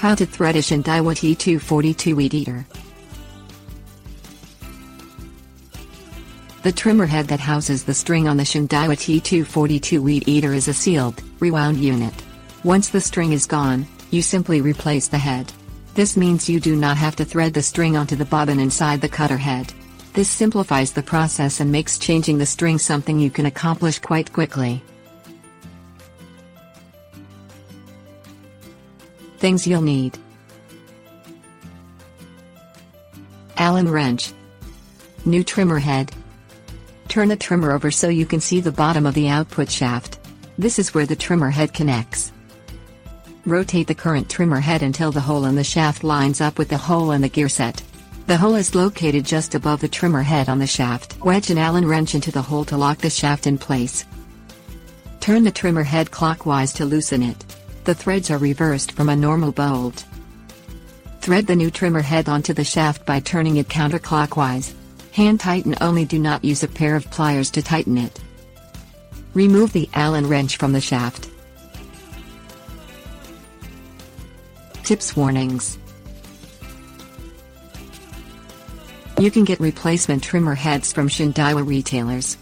How to thread a Shindaiwa T242 Weedeater. The trimmer head that houses the string on the Shindaiwa T242 Weedeater is a sealed, rewound unit. Once the string is gone, you simply replace the head. This means you do not have to thread the string onto the bobbin inside the cutter head. This simplifies the process and makes changing the string something you can accomplish quite quickly. Things you'll need: Allen wrench, new trimmer head. Turn the trimmer over so you can see the bottom of the output shaft. This is where the trimmer head connects. Rotate the current trimmer head until the hole in the shaft lines up with the hole in the gear set. The hole is located just above the trimmer head on the shaft. Wedge an Allen wrench into the hole to lock the shaft in place. Turn the trimmer head clockwise to loosen it. The threads are reversed from a normal bolt. Thread the new trimmer head onto the shaft by turning it counterclockwise. Hand tighten only, do not use a pair of pliers to tighten it. Remove the Allen wrench from the shaft. Tips: warnings. You can get replacement trimmer heads from Shindaiwa retailers.